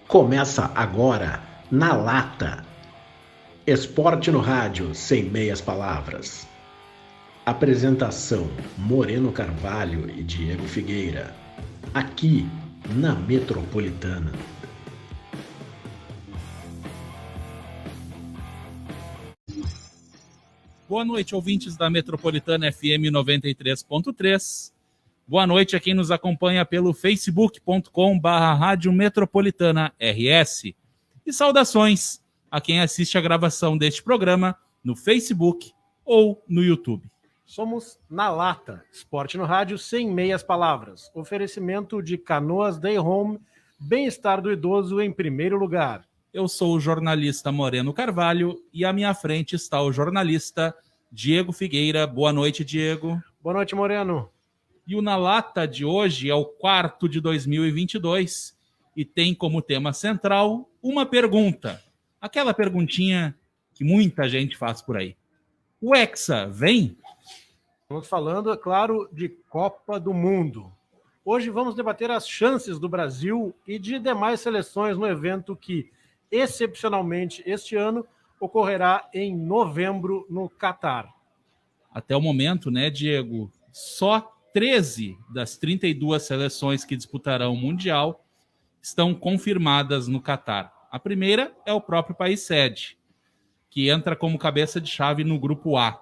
Começa agora, na lata. Esporte no rádio, sem meias palavras. Apresentação: Moreno Carvalho e Diego Figueira. Aqui, na Metropolitana. Boa noite, ouvintes da Metropolitana FM 93.3. Boa noite a quem nos acompanha pelo facebook.com/Rádio Metropolitana RS. E saudações a quem assiste a gravação deste programa no Facebook ou no YouTube. Somos Na Lata, esporte no rádio sem meias palavras. Oferecimento de Canoas Day Home, bem-estar do idoso em primeiro lugar. Eu sou o jornalista Moreno Carvalho e à minha frente está o jornalista Diego Figueira. Boa noite, Diego. Boa noite, Moreno. E o Na Lata de hoje é o quarto de 2022 e tem como tema central uma pergunta. Aquela perguntinha que muita gente faz por aí. O Hexa vem? Estamos falando, é claro, de Copa do Mundo. Hoje vamos debater as chances do Brasil e de demais seleções no evento que, excepcionalmente, este ano ocorrerá em novembro no Catar. Até o momento, né, Diego, só 13 das 32 seleções que disputarão o Mundial estão confirmadas no Catar. A primeira é o próprio país sede, que entra como cabeça de chave no Grupo A.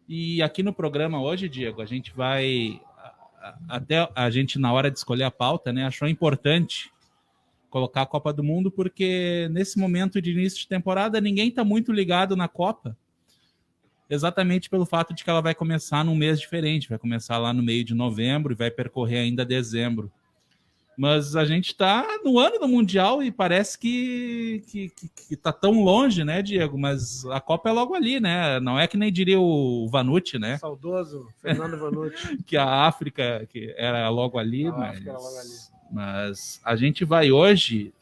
E aqui no programa hoje, Diego, a gente vai... Até a gente, na hora de escolher a pauta, né, achou importante colocar a Copa do Mundo, porque nesse momento de início de temporada ninguém está muito ligado na Copa, exatamente pelo fato de que ela vai começar num mês diferente, vai começar lá no meio de novembro e vai percorrer ainda dezembro. Mas a gente está no ano do Mundial e parece que tá tão longe, né, Diego? Mas a Copa é logo ali, né? Não é que nem diria o Vanucci, né? Saudoso Fernando Vanucci. Que a África que era logo ali, mas a gente vai hoje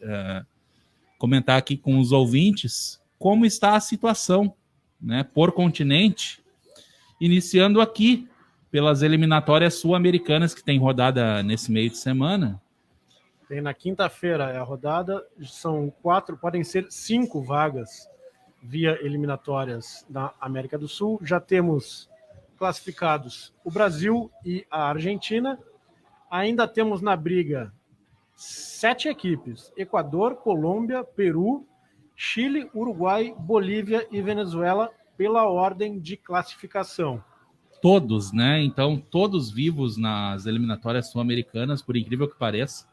comentar aqui com os ouvintes como está a situação, né, por continente, iniciando aqui pelas eliminatórias sul-americanas que tem rodada nesse meio de semana. Tem na quinta-feira a rodada, são 4, podem ser 5 vagas via eliminatórias da América do Sul. Já temos classificados o Brasil e a Argentina. Ainda temos na briga 7 equipes: Equador, Colômbia, Peru, Chile, Uruguai, Bolívia e Venezuela, pela ordem de classificação. Todos, né? Então, todos vivos nas eliminatórias sul-americanas, por incrível que pareça.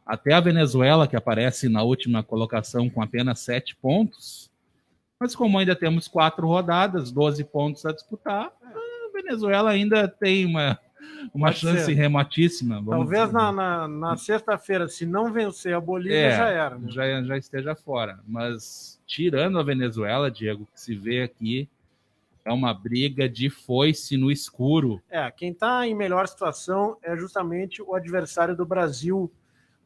Até a Venezuela, que aparece na última colocação com apenas 7 pontos. Mas como ainda temos 4 rodadas, 12 pontos a disputar, a Venezuela ainda tem uma chance remotíssima. Talvez na sexta-feira, se não vencer a Bolívia, já era. Né? Já esteja fora. Mas tirando a Venezuela, Diego, que se vê aqui, é uma briga de foice no escuro. Quem está em melhor situação é justamente o adversário do Brasil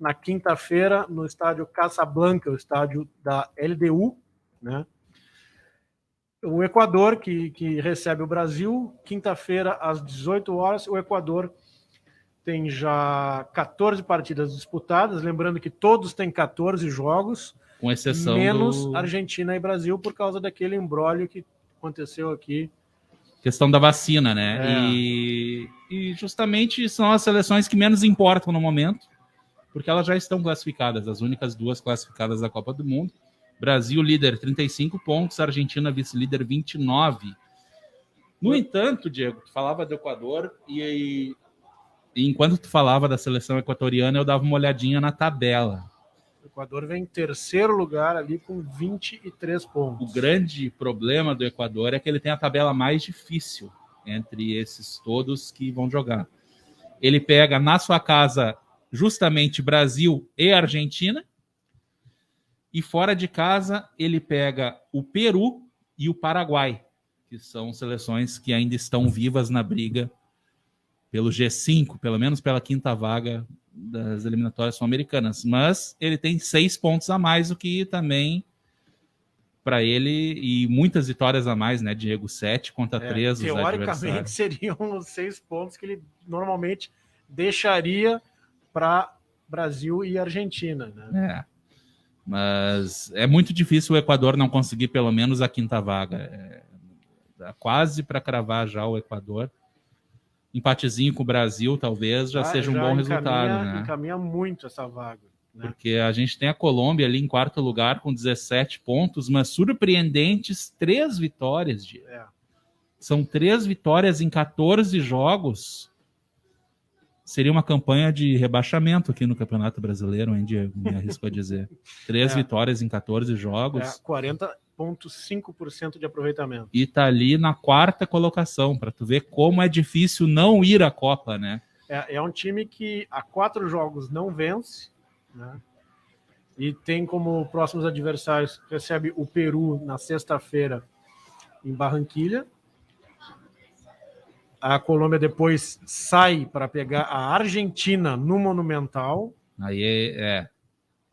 na quinta-feira, no estádio Casablanca, o estádio da LDU, né? O Equador, que recebe o Brasil, quinta-feira, às 18 horas, o Equador tem já 14 partidas disputadas, lembrando que todos têm 14 jogos, com exceção menos Argentina e Brasil, por causa daquele imbróglio que aconteceu aqui. Questão da vacina, né? E justamente são as seleções que menos importam no momento, porque elas já estão classificadas, as únicas 2 classificadas da Copa do Mundo. Brasil, líder, 35 pontos, Argentina, vice-líder, 29. No entanto, Diego, tu falava do Equador e enquanto tu falava da seleção equatoriana, eu dava uma olhadinha na tabela. O Equador vem em terceiro lugar ali com 23 pontos. O grande problema do Equador é que ele tem a tabela mais difícil entre esses todos que vão jogar. Ele pega na sua casa justamente Brasil e Argentina, e fora de casa ele pega o Peru e o Paraguai, que são seleções que ainda estão vivas na briga pelo G5, pelo menos pela quinta vaga das eliminatórias sul-americanas. Mas ele tem 6 pontos a mais, o que também, para ele, e muitas vitórias a mais, né, Diego? 7 contra 3 dos adversários. Teoricamente seriam os 6 pontos que ele normalmente deixaria para Brasil e Argentina, né? Mas é muito difícil o Equador não conseguir pelo menos a 5ª vaga. Dá quase para cravar já o Equador. Empatezinho com o Brasil talvez já seja um bom resultado, né? Encaminha muito essa vaga, né? Porque a gente tem a Colômbia ali em 4º lugar com 17 pontos, mas surpreendentes 3 vitórias, Diego. São 3 vitórias em 14 jogos. Seria uma campanha de rebaixamento aqui no Campeonato Brasileiro, hein, Diego? Me arrisco a dizer. 3 vitórias em 14 jogos. 40,5% de aproveitamento. E tá ali na 4ª colocação, para tu ver como é difícil não ir à Copa, né? É um time que há 4 jogos não vence, né? E tem como próximos adversários, recebe o Peru na sexta-feira em Barranquilha. A Colômbia depois sai para pegar a Argentina no Monumental.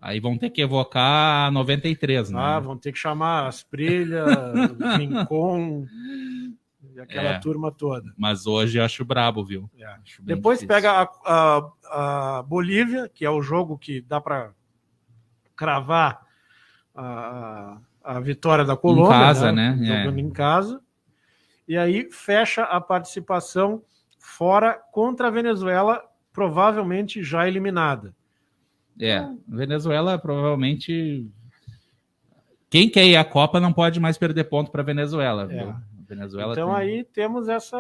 Aí vão ter que evocar a 93, né? Vão ter que chamar Asprilla, Rincon e aquela turma toda. Mas hoje eu acho brabo, viu? Acho depois difícil. pega a Bolívia, que é o jogo que dá para cravar a vitória da Colômbia. Em casa, né? Jogando em casa. E aí fecha a participação fora contra a Venezuela, provavelmente já eliminada. Venezuela provavelmente... Quem quer ir à Copa não pode mais perder ponto para a Venezuela. Venezuela então aí temos essa...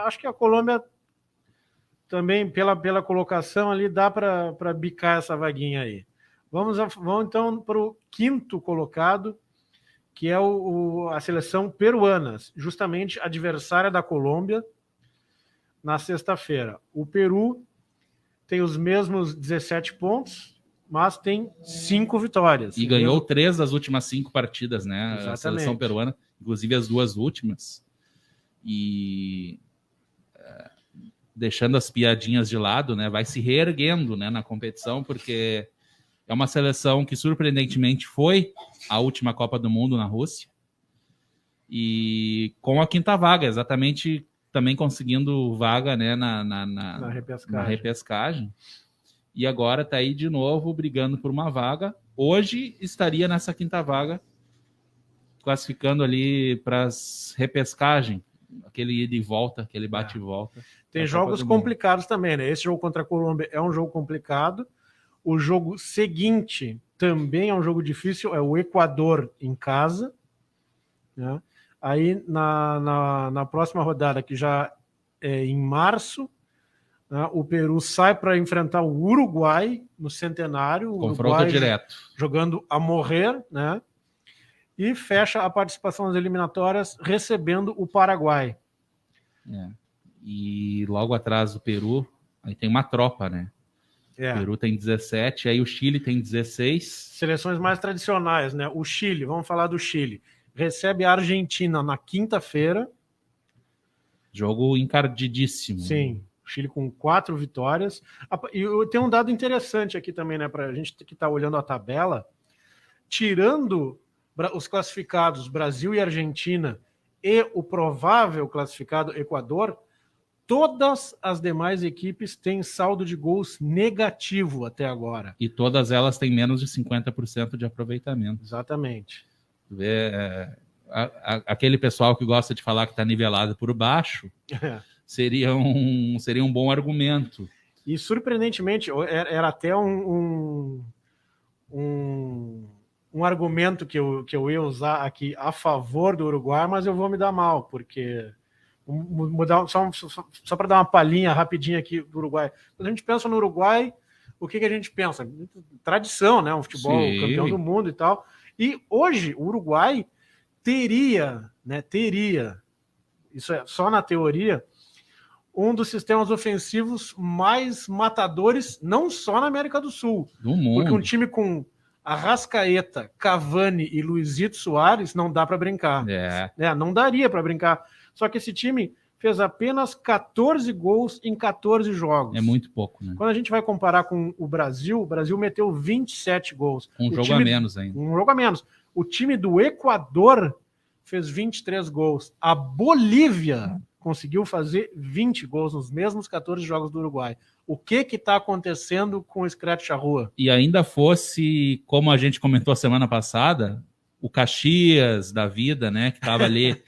Acho que a Colômbia também, pela colocação ali, dá para bicar essa vaguinha aí. Vamos então para o 5º colocado, que é a seleção peruana, justamente adversária da Colômbia, na sexta-feira. O Peru tem os mesmos 17 pontos, mas tem 5 vitórias. E ganhou 3 das últimas 5 partidas, né? Exatamente. A seleção peruana, inclusive as 2 últimas. E deixando as piadinhas de lado, né? Vai se reerguendo, né, na competição, porque é uma seleção que, surpreendentemente, foi a última Copa do Mundo na Rússia. E com a 5ª vaga, exatamente, também conseguindo vaga, né, na repescagem. E agora está aí de novo brigando por uma vaga. Hoje estaria nessa 5ª vaga, classificando ali para as repescagem, aquele ida e volta, aquele bate e volta. Tem jogos complicados também, né? Esse jogo contra a Colômbia é um jogo complicado. O jogo seguinte também é um jogo difícil, é o Equador em casa, né? Aí na próxima rodada, que já é em março, né, o Peru sai para enfrentar o Uruguai no Centenário. Confronto Uruguai direto. Jogando a morrer, né? E fecha a participação nas eliminatórias recebendo o Paraguai. E logo atrás do Peru, aí tem uma tropa, né? O Peru tem 17, aí o Chile tem 16. Seleções mais tradicionais, né? O Chile, vamos falar do Chile. Recebe a Argentina na quinta-feira. Jogo encardidíssimo. Sim, o Chile com 4 vitórias. E tem um dado interessante aqui também, né? Para a gente que está olhando a tabela. Tirando os classificados Brasil e Argentina e o provável classificado Equador, todas as demais equipes têm saldo de gols negativo até agora. E todas elas têm menos de 50% de aproveitamento. Exatamente. Aquele pessoal que gosta de falar que está nivelado por baixo seria um bom argumento. E, surpreendentemente, era até um argumento que eu ia usar aqui a favor do Uruguai, mas eu vou me dar mal, porque... Mudar, só para dar uma palhinha rapidinha aqui do Uruguai. Quando a gente pensa no Uruguai, o que a gente pensa? Tradição, né? Um futebol campeão do mundo e tal. E hoje o Uruguai teria, isso é só na teoria, um dos sistemas ofensivos mais matadores, não só na América do Sul. Do mundo. Porque um time com Arrascaeta, Cavani e Luizito Soares não dá para brincar. Não daria para brincar. Só que esse time fez apenas 14 gols em 14 jogos. É muito pouco, né? Quando a gente vai comparar com o Brasil meteu 27 gols. Um jogo a menos ainda. Um jogo a menos. O time do Equador fez 23 gols. A Bolívia conseguiu fazer 20 gols nos mesmos 14 jogos do Uruguai. o que está acontecendo com o Scratch Charrua. E ainda fosse, como a gente comentou semana passada, o Caxias da vida, né, que estava ali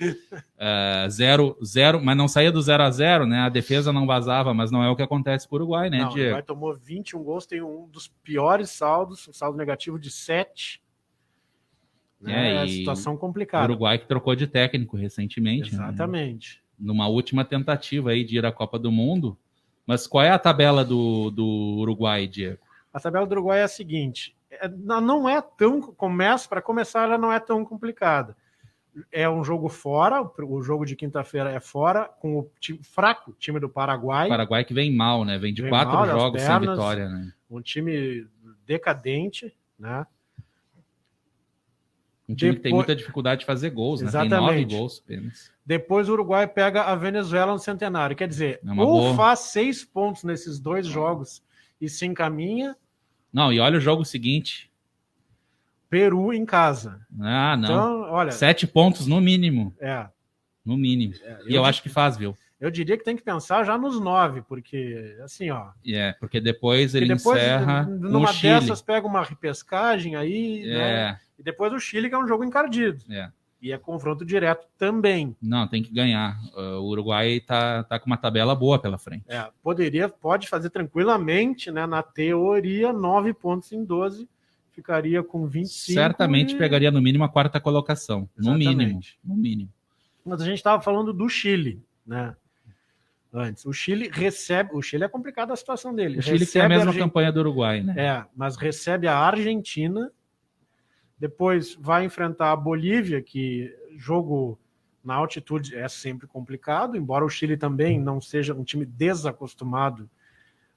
0-0, mas não saía do 0-0, né, a defesa não vazava, mas não é o que acontece com o Uruguai, né, Não, Diego? o Uruguai tomou 21 gols, tem um dos piores saldos, um saldo negativo de 7. Né, é situação complicada. O Uruguai que trocou de técnico recentemente. Exatamente. Né, numa última tentativa aí de ir à Copa do Mundo. Mas qual é a tabela do Uruguai, Diego? A tabela do Uruguai é a seguinte, não é tão, para começar, ela não é tão complicada. É um jogo fora, o jogo de quinta-feira é fora, com o fraco time do Paraguai. O Paraguai que vem mal, né? Vem de 4 jogos sem vitória, né? Um time decadente, né? Um time que tem muita dificuldade de fazer gols, né? Tem 9 gols apenas. Depois o Uruguai pega a Venezuela no Centenário. Quer dizer, faz 6 pontos nesses 2 jogos e se encaminha. Não, e olha o jogo seguinte. Peru em casa. Ah, não. Então, olha, 7 pontos no mínimo. No mínimo. E eu acho que faz, viu? Eu diria que tem que pensar já nos 9, porque assim, ó. Porque depois ele encerra numa dessas pega uma repescagem aí, né? E depois o Chile, que é um jogo encardido. E é confronto direto também. Não, tem que ganhar. O Uruguai tá com uma tabela boa pela frente. Pode fazer tranquilamente, né? Na teoria, 9 pontos em 12, ficaria com 25. Certamente pegaria no mínimo a 4ª colocação. Exatamente. No mínimo. Mas a gente estava falando do Chile, né? Antes. O Chile é complicada a situação dele. O Chile tem a mesma campanha do Uruguai, né? Mas recebe a Argentina. Depois vai enfrentar a Bolívia, que jogo na altitude é sempre complicado, embora o Chile também não seja um time desacostumado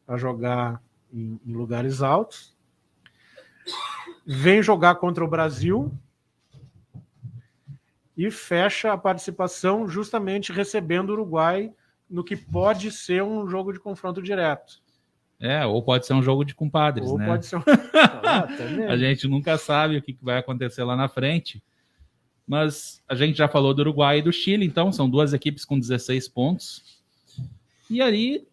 a jogar em lugares altos. Vem jogar contra o Brasil e fecha a participação justamente recebendo o Uruguai no que pode ser um jogo de confronto direto. Ou pode ser um jogo de compadres, né? Pode ser a gente nunca sabe o que vai acontecer lá na frente. Mas a gente já falou do Uruguai e do Chile, então são 2 equipes com 16 pontos. E aí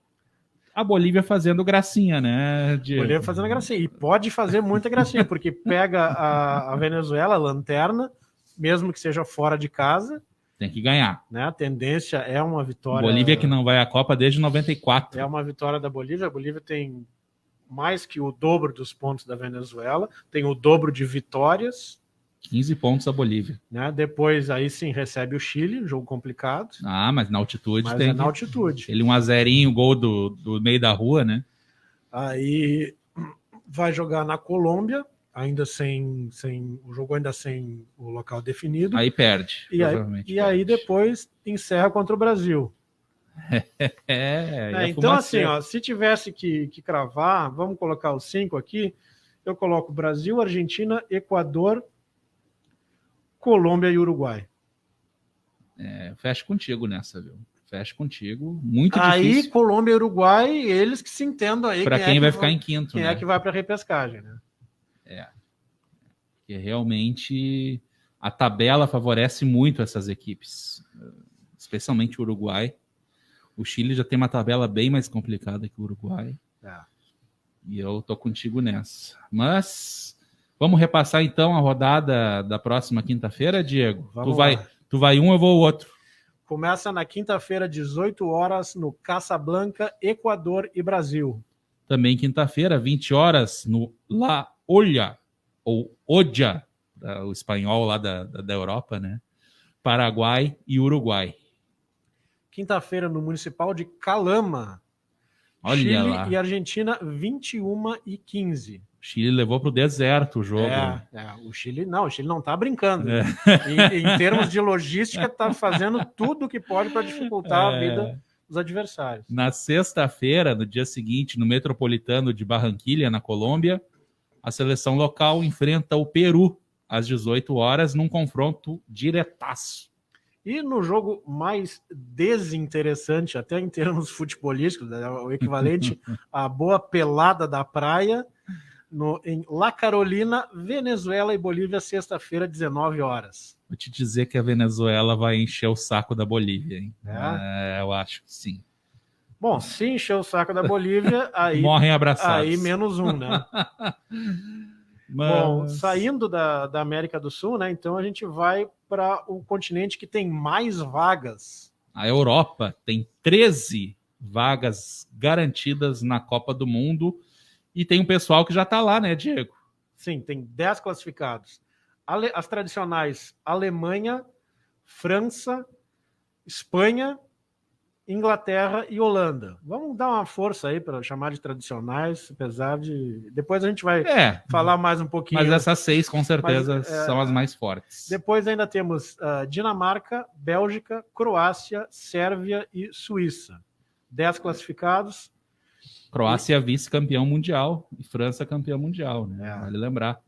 a Bolívia fazendo gracinha, né, Diego? Bolívia fazendo gracinha. E pode fazer muita gracinha, porque pega a Venezuela, a lanterna, mesmo que seja fora de casa. Tem que ganhar. Né? A tendência é uma vitória. Bolívia que não vai à Copa desde 94. É uma vitória da Bolívia. A Bolívia tem mais que o dobro dos pontos da Venezuela, tem o dobro de vitórias. 15 pontos a Bolívia. Né? Depois, aí sim, recebe o Chile, jogo complicado. Mas na altitude tem. Na altitude. Ele 1-0, gol do meio da rua, né? Aí vai jogar na Colômbia, ainda sem o jogo ainda sem o local definido. Aí perde. E aí depois encerra contra o Brasil. Então, assim, ó, se tivesse que cravar, vamos colocar os 5 aqui. Eu coloco Brasil, Argentina, Equador, Colômbia e Uruguai. Fecha contigo nessa, viu? Fecha contigo. Muito aí, difícil. Aí, Colômbia e Uruguai, eles que se entendam aí. Para quem vai ficar em quinto, quem né? é que vai para a repescagem, né? Porque realmente a tabela favorece muito essas equipes, especialmente o Uruguai. O Chile já tem uma tabela bem mais complicada que o Uruguai. E eu tô contigo nessa. Mas vamos repassar então a rodada da próxima quinta-feira, Diego? Tu vai um, eu vou o outro. Começa na quinta-feira, 18 horas, no Casablanca, Equador e Brasil. Também quinta-feira, 20 horas, no La Olla, ou Odia, o espanhol lá da Europa, né? Paraguai e Uruguai. Quinta-feira, no Municipal de Calama. Olha Chile lá. E Argentina, 21h15. Chile levou para o deserto o jogo. O Chile não está brincando. Em termos de logística, está fazendo tudo o que pode para dificultar a vida dos adversários. Na sexta-feira, no dia seguinte, no Metropolitano de Barranquilla, na Colômbia, a seleção local enfrenta o Peru às 18 horas num confronto diretaço. E no jogo mais desinteressante, até em termos futebolísticos, o equivalente à boa pelada da praia, em La Carolina, Venezuela e Bolívia, sexta-feira, 19 horas. Vou te dizer que a Venezuela vai encher o saco da Bolívia, hein? Eu acho que sim. Bom, se encher o saco da Bolívia, aí morrem abraçados. Aí -1, né? Bom, saindo da América do Sul, né? Então a gente vai para o continente que tem mais vagas. A Europa tem 13 vagas garantidas na Copa do Mundo e tem um pessoal que já está lá, né, Diego? Sim, tem 10 classificados. As tradicionais Alemanha, França, Espanha, Inglaterra e Holanda. Vamos dar uma força aí para chamar de tradicionais, apesar de... Depois a gente vai falar mais um pouquinho. Mas essas 6, com certeza, são as mais fortes. Depois ainda temos Dinamarca, Bélgica, Croácia, Sérvia e Suíça. 10 classificados. Croácia vice-campeão mundial e França campeão mundial, né? Vale lembrar.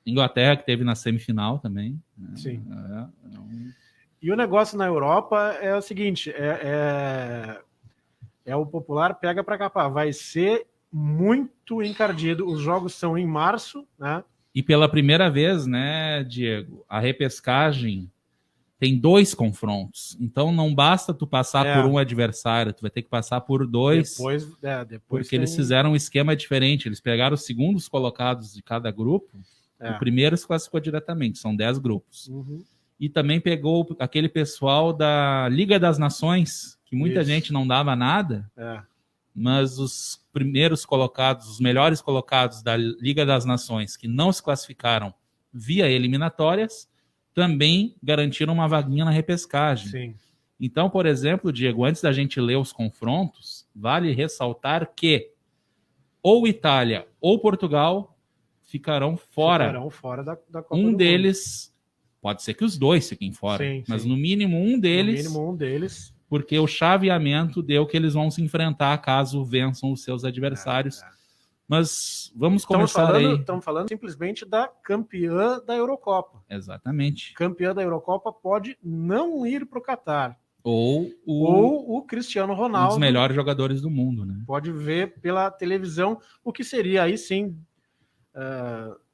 Inglaterra, que teve na semifinal também. Né? Sim. E o negócio na Europa é o seguinte, é o popular pega para capar. Vai ser muito encardido. Os jogos são em março, né? E pela primeira vez, né, Diego, a repescagem tem 2 confrontos. Então não basta tu passar por um adversário, tu vai ter que passar por 2. Depois porque eles fizeram um esquema diferente. Eles pegaram os segundos colocados de cada grupo. O primeiro se classificou diretamente, são 10 grupos. Uhum. E também pegou aquele pessoal da Liga das Nações, que muita gente não dava nada, mas os primeiros colocados, os melhores colocados da Liga das Nações, que não se classificaram via eliminatórias, também garantiram uma vaguinha na repescagem. Sim. Então, por exemplo, Diego, antes da gente ler os confrontos, vale ressaltar que ou Itália ou Portugal ficarão fora. Da Copa um do deles... Mundo. Pode ser que os 2 fiquem fora, mas no mínimo um deles, porque o chaveamento deu que eles vão se enfrentar caso vençam os seus adversários. Mas vamos começar aí. Estamos falando simplesmente da campeã da Eurocopa. Exatamente. Campeã da Eurocopa pode não ir para o Catar. Ou o Cristiano Ronaldo. Um dos melhores jogadores do mundo, né? Pode ver pela televisão, o que seria aí sim...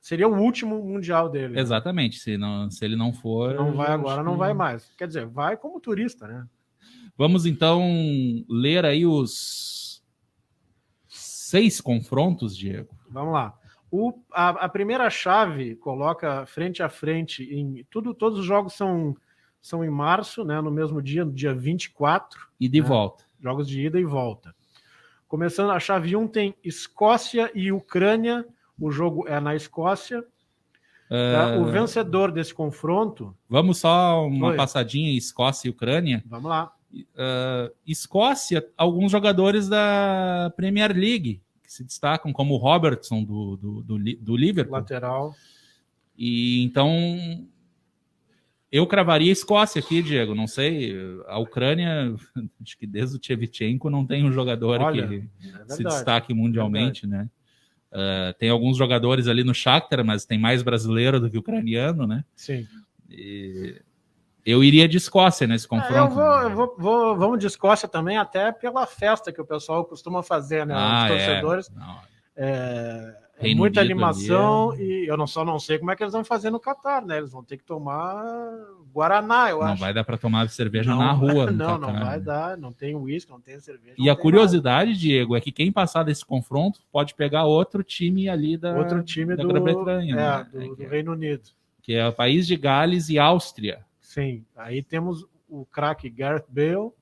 seria o último mundial dele. Exatamente, se ele não for... Não vai agora, não vai mais. Quer dizer, vai como turista, né? Vamos então ler aí os 6 confrontos, Diego. Vamos lá. A primeira chave coloca frente a frente, todos os jogos são em março, né? No mesmo dia, no dia 24. Ida e volta. Jogos de ida e volta. Começando, a chave 1 tem Escócia e Ucrânia. O jogo é na Escócia. O vencedor desse confronto... Vamos só uma passadinha em Escócia e Ucrânia. Vamos lá. Escócia, alguns jogadores da Premier League que se destacam, como o Robertson do Liverpool. Lateral. E então eu cravaria a Escócia aqui, Diego. Não sei, a Ucrânia, acho que desde o Shevchenko não tem um jogador que se destaque mundialmente, né? Tem alguns jogadores ali no Shakhtar, mas tem mais brasileiro do que ucraniano, né? Sim. E eu iria de Escócia nesse confronto. Vamos de Escócia também, até pela festa que o pessoal costuma fazer, né? Os torcedores. Muita animação e eu não sei como é que eles vão fazer no Catar, né? Eles vão ter que tomar Guaraná, eu acho. Não vai dar para tomar cerveja na rua. Não vai dar, não tem uísque, não tem cerveja. E a curiosidade, nada. Diego, é que quem passar desse confronto pode pegar outro time ali da Grã-Bretanha, do Reino Unido. Que é o país de Gales e Áustria. Sim, aí temos o craque Gareth Bale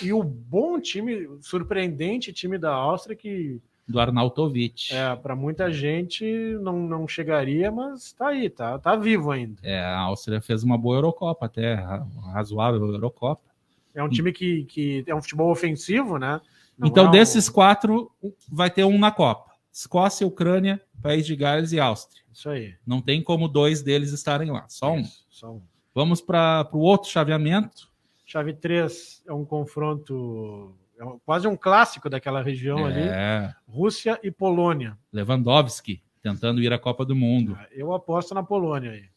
e o bom time, surpreendente time da Áustria do Arnautovic. Para muita gente não chegaria, mas tá aí, tá vivo ainda. A Áustria fez uma boa Eurocopa, até razoável Eurocopa. É um time que é um futebol ofensivo, né? Então, desses 4, vai ter um na Copa. Escócia, Ucrânia, País de Gales e Áustria. Isso aí. Não tem como 2 deles estarem lá, só um. Só um. Vamos para o outro chaveamento. Chave 3 é um confronto... quase um clássico daquela região ali. Rússia e Polônia. Lewandowski tentando ir à Copa do Mundo. Eu aposto na Polônia aí.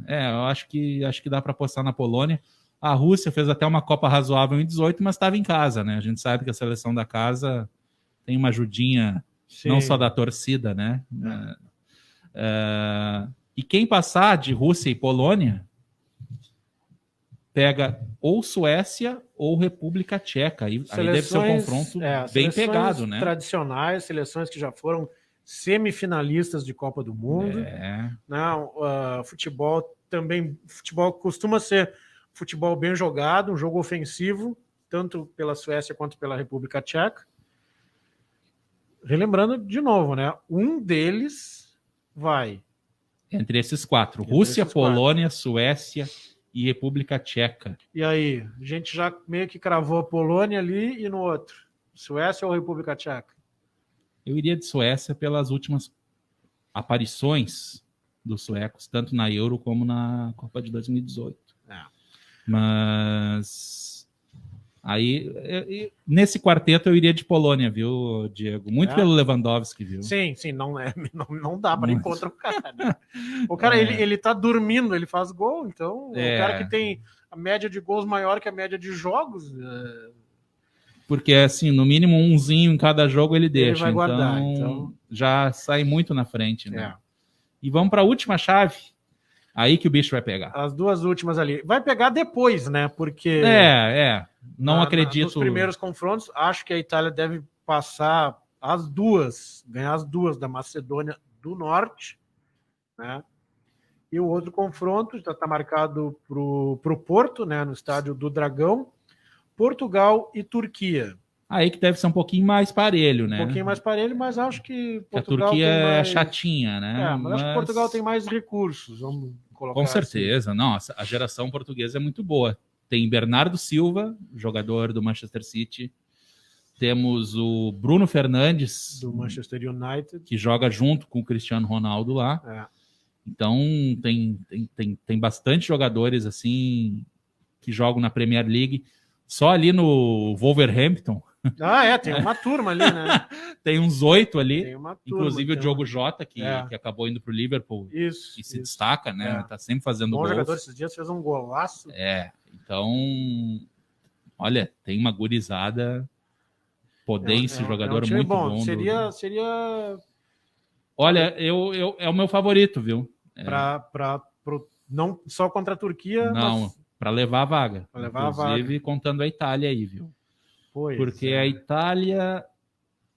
Eu acho que dá para apostar na Polônia. A Rússia fez até uma Copa razoável em 18, mas estava em casa, né? A gente sabe que a seleção da casa tem uma ajudinha, não só da torcida, né? E quem passar de Rússia e Polônia pega ou Suécia ou República Tcheca. Aí deve ser um confronto bem pegado, né? Tradicionais, seleções que já foram semifinalistas de Copa do Mundo. Não, futebol costuma ser futebol bem jogado, um jogo ofensivo, tanto pela Suécia quanto pela República Tcheca. Relembrando de novo, né? Um deles vai entre esses quatro: Rússia, Polônia, Suécia e República Tcheca. E aí, a gente já meio que cravou a Polônia ali e no outro, Suécia ou República Tcheca? Eu iria de Suécia pelas últimas aparições dos suecos, tanto na Euro como na Copa de 2018. Mas aí, nesse quarteto eu iria de Polônia, viu, Diego? Muito pelo Lewandowski, viu? Sim, não dá para ir contra o cara. Né? O cara, ele tá dormindo, ele faz gol, então o cara que tem a média de gols maior que a média de jogos... Porque, assim, no mínimo umzinho em cada jogo ele deixa. Ele vai guardar, então já sai muito na frente, né? E vamos para a última chave. Aí que o bicho vai pegar. As duas últimas ali. Vai pegar depois, né? Porque... Não acredito... Nos primeiros confrontos, acho que a Itália deve passar as duas, ganhar as duas da Macedônia do Norte, né? E o outro confronto já está marcado para o Porto, né? No estádio do Dragão. Portugal e Turquia. Aí que deve ser um pouquinho mais parelho, né? Um pouquinho mais parelho, mas acho que Portugal a Turquia é chatinha, né? Mas acho que Portugal tem mais recursos, vamos colocar com certeza. Assim. Nossa, a geração portuguesa é muito boa. Tem Bernardo Silva, jogador do Manchester City. Temos o Bruno Fernandes, do Manchester United, que joga junto com o Cristiano Ronaldo lá. Então, tem bastante jogadores assim que jogam na Premier League. Só ali no Wolverhampton. Tem uma turma ali, né? Tem uns 8 ali. Tem uma turma, inclusive o Diogo Jota, que acabou indo pro Liverpool. Isso. E se destaca, né? Tá sempre fazendo gols. Bom jogador esses dias fez um golaço. Então, olha, tem uma gurizada. Podense, jogador muito bom. Seria... Olha, é o meu favorito, viu? Não só contra a Turquia, não. Para levar a vaga. Inclusive, contando a Itália aí, viu? Porque a Itália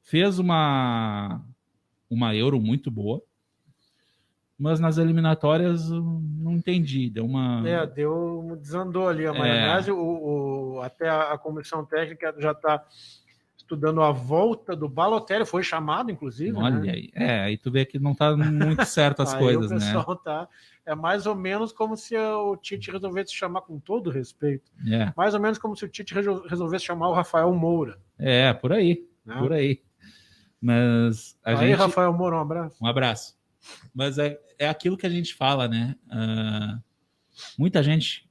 fez uma Euro muito boa, mas nas eliminatórias não entendi. Desandou ali a maionese. Até a comissão técnica já está estudando a volta do Balotelli, foi chamado, inclusive. Olha aí. Aí tu vê que não está muito certo as coisas, o pessoal tá... É mais ou menos como se o Tite resolvesse chamar, com todo respeito, mais ou menos como se o Tite resolvesse chamar o Rafael Moura. Por aí, por aí. Mas aí, Rafael Moura, um abraço. Um abraço. Mas é aquilo que a gente fala, né? Muita gente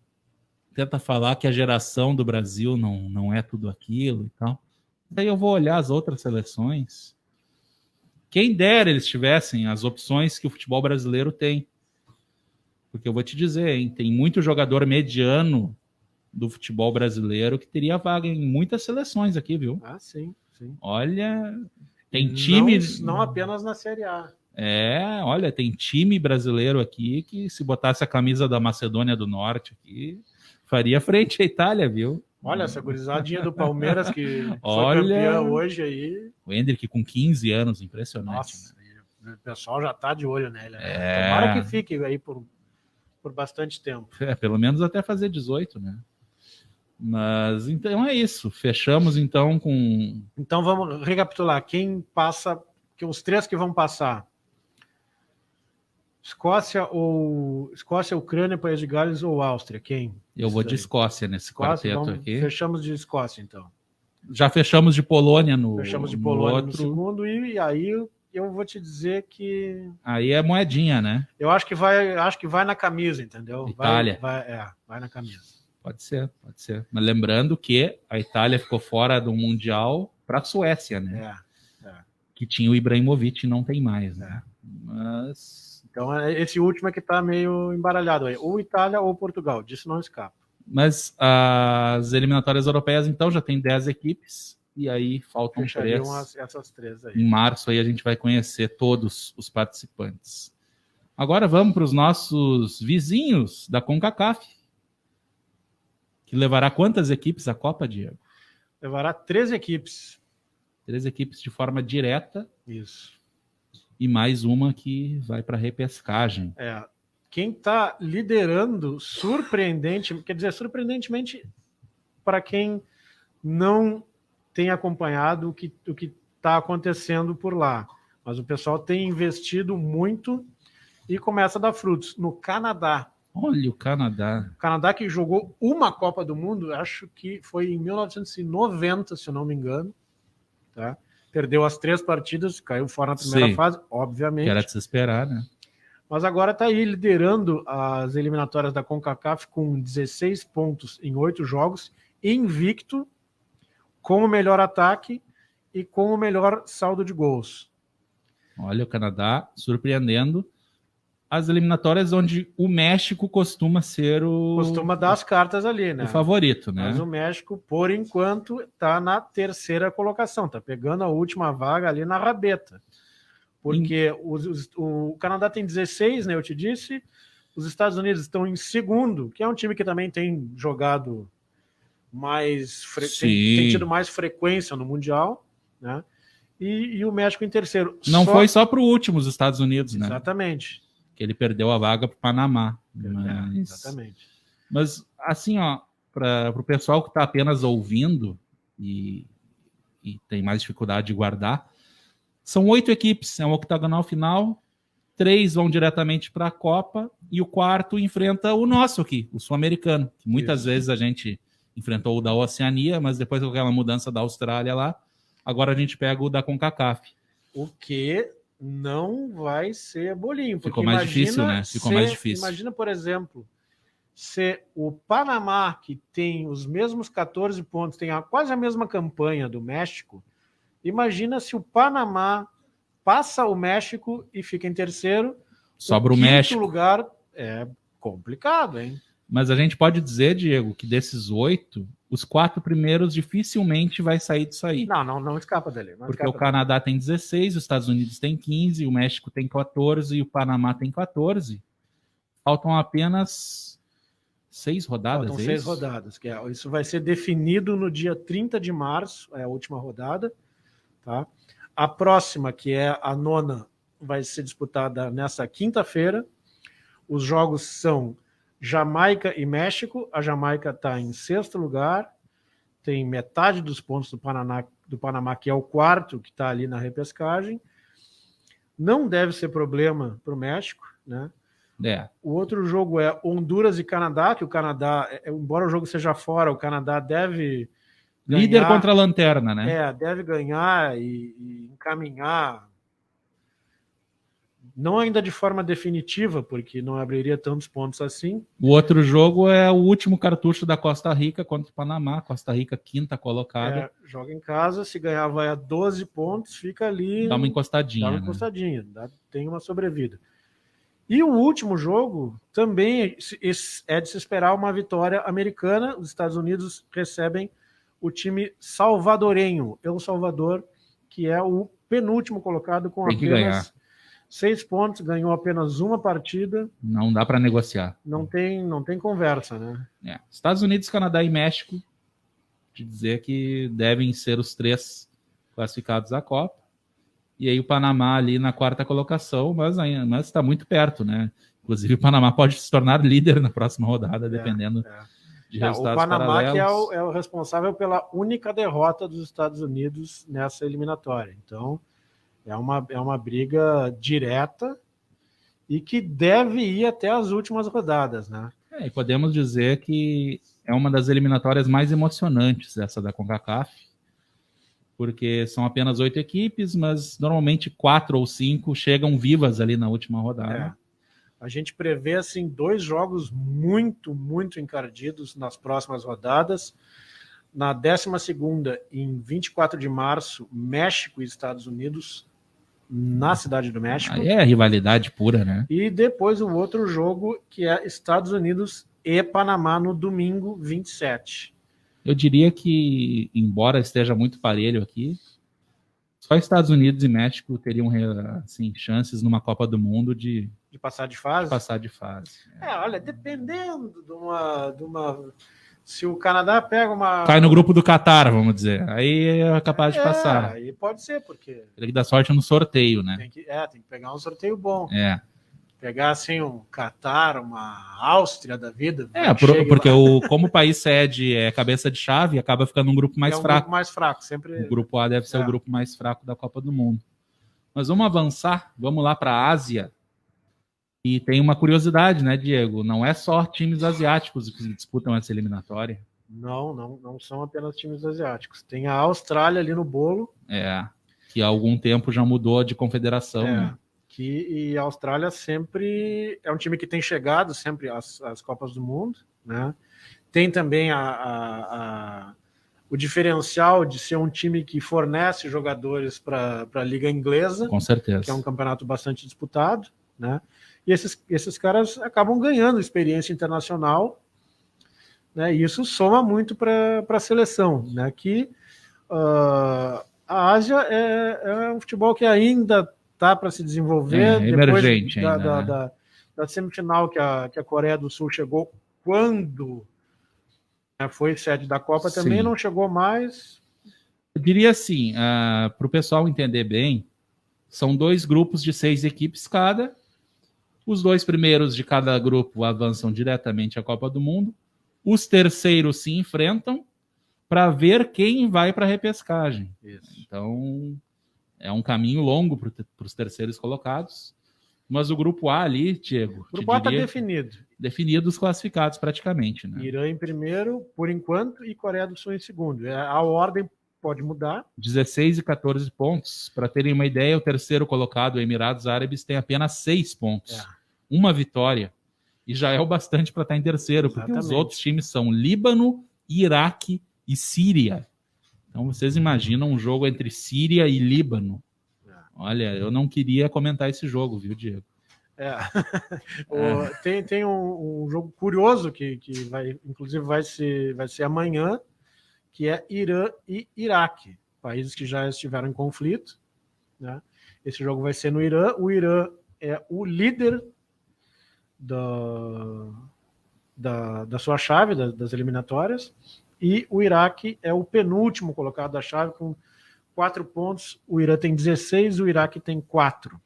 tenta falar que a geração do Brasil não é tudo aquilo e tal. Daí eu vou olhar as outras seleções. Quem dera eles tivessem as opções que o futebol brasileiro tem. Porque eu vou te dizer, hein, tem muito jogador mediano do futebol brasileiro que teria vaga em muitas seleções aqui, viu? Sim. Olha, tem time... Não apenas na Série A. Olha, tem time brasileiro aqui que se botasse a camisa da Macedônia do Norte aqui, faria frente à Itália, viu? Olha, essa gurizadinha do Palmeiras que foi campeã hoje aí. O Endrick com 15 anos, impressionante. Nossa, né? O pessoal já tá de olho nele. Né? Tomara que fique aí por bastante tempo. Pelo menos até fazer 18, né? Mas então é isso. Fechamos então com... Então vamos recapitular. Quem passa... Os três que vão passar. Escócia, Ucrânia, País de Gales ou Áustria? Quem? Eu vou de Escócia nesse quarteto aqui. Fechamos de Escócia, então. Já fechamos de Polônia no Fechamos de Polônia no segundo e aí... Eu vou te dizer que... Aí é moedinha, né? Eu acho que vai na camisa, entendeu? Itália. Vai na camisa. Pode ser. Mas lembrando que a Itália ficou fora do Mundial para a Suécia, né? Que tinha o Ibrahimovic e não tem mais, né? Mas... Então, esse último é que está meio embaralhado aí. Ou Itália ou Portugal, disso não escapa. Mas as eliminatórias europeias, então, já tem 10 equipes. E aí faltam 3. Essas 3 aí. Em março aí a gente vai conhecer todos os participantes. Agora vamos para os nossos vizinhos da CONCACAF. Que levará quantas equipes à Copa, Diego? Levará 13 equipes. 3 equipes de forma direta. Isso. E mais uma que vai para repescagem. Quem está liderando, surpreendentemente, para quem não tem acompanhado o que está acontecendo por lá. Mas o pessoal tem investido muito e começa a dar frutos. No Canadá. Olha o Canadá. O Canadá que jogou uma Copa do Mundo, acho que foi em 1990, se eu não me engano. Tá? Perdeu as 3 partidas, caiu fora na primeira fase, obviamente. Que era de se esperar, né? Mas agora está aí liderando as eliminatórias da CONCACAF com 16 pontos em 8 jogos, invicto, com o melhor ataque e com o melhor saldo de gols. Olha o Canadá surpreendendo. As eliminatórias onde o México costuma ser Costuma dar as cartas ali, né? O favorito, né? Mas o México, por enquanto, está na 3ª colocação. Está pegando a última vaga ali na rabeta. Porque o Canadá tem 16, né? Eu te disse. Os Estados Unidos estão em 2º, que é um time que também tem jogado mais... tem tido mais frequência no Mundial, né? E o México em 3º. Não foi só para o último, os Estados Unidos, né? Exatamente. Que ele perdeu a vaga para o Panamá. Exatamente. Mas, assim, ó, para o pessoal que está apenas ouvindo e tem mais dificuldade de guardar, são 8 equipes, é um octagonal final, 3 vão diretamente para a Copa e o 4º enfrenta o nosso aqui, o sul-americano, que muitas vezes a gente enfrentou o da Oceania, mas depois com aquela mudança da Austrália lá, agora a gente pega o da CONCACAF. O que não vai ser bolinho. Ficou mais difícil, né? Ficou mais difícil. Imagina, por exemplo, se o Panamá, que tem os mesmos 14 pontos, tem quase a mesma campanha do México, imagina se o Panamá passa o México e fica em 3º. Sobra o México. O 5º lugar é complicado, hein? Mas a gente pode dizer, Diego, que desses 8, os 4 primeiros dificilmente vai sair disso aí. Não escapa dele. Porque o Canadá tem 16, os Estados Unidos tem 15, o México tem 14 e o Panamá tem 14. Faltam apenas 6 rodadas. Faltam 6 rodadas. Isso vai ser definido no dia 30 de março, é a última rodada. Tá? A próxima, que é a 9ª, vai ser disputada nessa quinta-feira. Os jogos são Jamaica e México. A Jamaica está em 6º lugar, tem metade dos pontos do Panamá, que é o 4º, que está ali na repescagem. Não deve ser problema para o México, né? O outro jogo é Honduras e Canadá, que o Canadá, embora o jogo seja fora, o Canadá deve ganhar, líder contra a lanterna, né? Deve ganhar e encaminhar. Não ainda de forma definitiva, porque não abriria tantos pontos assim. O outro jogo é o último cartucho da Costa Rica contra o Panamá. Costa Rica, 5ª colocada. Joga em casa, se ganhar vai a 12 pontos, fica ali... Dá uma encostadinha. Tem uma sobrevida. E o último jogo também é de se esperar uma vitória americana. Os Estados Unidos recebem o time salvadorenho, El Salvador, que é o penúltimo colocado com apenas 6 pontos, ganhou apenas uma partida. Não dá para negociar. Não tem conversa, né? Estados Unidos, Canadá e México, de dizer que devem ser os 3 classificados à Copa. E aí o Panamá ali na 4ª colocação, mas está muito perto, né? Inclusive o Panamá pode se tornar líder na próxima rodada, dependendo de resultados paralelos. O Panamá que é o responsável pela única derrota dos Estados Unidos nessa eliminatória. Então, é uma briga direta e que deve ir até as últimas rodadas, né? E podemos dizer que é uma das eliminatórias mais emocionantes, essa da CONCACAF, porque são apenas 8 equipes, mas normalmente 4 ou 5 chegam vivas ali na última rodada. A gente prevê assim 2 jogos muito, muito encardidos nas próximas rodadas. Na 12ª, em 24 de março, México e Estados Unidos, na Cidade do México. Aí é rivalidade pura, né? E depois o outro jogo, que é Estados Unidos e Panamá, no domingo 27. Eu diria que, embora esteja muito parelho aqui, só Estados Unidos e México teriam assim, chances numa Copa do Mundo de passar de fase? Passar de fase. Olha, dependendo de uma Se o Canadá pega uma... Cai no grupo do Catar, vamos dizer. Aí é capaz de passar. Aí pode ser, porque... Tem que dar sorte no sorteio, né? Tem que pegar um sorteio bom. Pegar, assim, um Catar, uma Áustria da vida. Porque como o país sede é cabeça de chave, acaba ficando um grupo mais fraco. Grupo mais fraco, sempre... O grupo A deve ser o grupo mais fraco da Copa do Mundo. Mas vamos avançar, vamos lá para a Ásia. E tem uma curiosidade, né, Diego? Não é só times asiáticos que disputam essa eliminatória. Não são apenas times asiáticos. Tem a Austrália ali no bolo. Que há algum tempo já mudou de confederação, né? E a Austrália sempre é um time que tem chegado sempre às Copas do Mundo, né? Tem também o diferencial de ser um time que fornece jogadores para a Liga Inglesa, com certeza, que é um campeonato bastante disputado, né? E esses caras acabam ganhando experiência internacional, né? E isso soma muito para a seleção, né? Que a Ásia é um futebol que ainda está para se desenvolver. Emergente depois ainda, da semifinal que a Coreia do Sul chegou quando foi sede da Copa, também Sim. não chegou mais. Eu diria assim, para o pessoal entender bem, são 2 grupos de 6 equipes cada. Os 2 primeiros de cada grupo avançam diretamente à Copa do Mundo. Os terceiros se enfrentam para ver quem vai para a repescagem. Isso. Então, é um caminho longo para os terceiros colocados. Mas o grupo A ali, Diego... O grupo A está definido. Definido os classificados praticamente, né? Irã em primeiro, por enquanto, e Coreia do Sul em segundo. A ordem pode mudar. 16 e 14 pontos. Para terem uma ideia, o terceiro colocado, o Emirados Árabes, tem apenas 6 pontos. Uma vitória. E já é o bastante para estar em terceiro, porque os outros times são Líbano, Iraque e Síria. Então vocês imaginam um jogo entre Síria e Líbano. Olha, eu não queria comentar esse jogo, viu, Diego? Tem um jogo curioso que inclusive vai ser amanhã, que é Irã e Iraque, países que já estiveram em conflito, né? Esse jogo vai ser no Irã. O Irã é o líder da sua chave, das eliminatórias, e o Iraque é o penúltimo colocado da chave com 4 pontos. O Irã tem 16, o Iraque tem 4.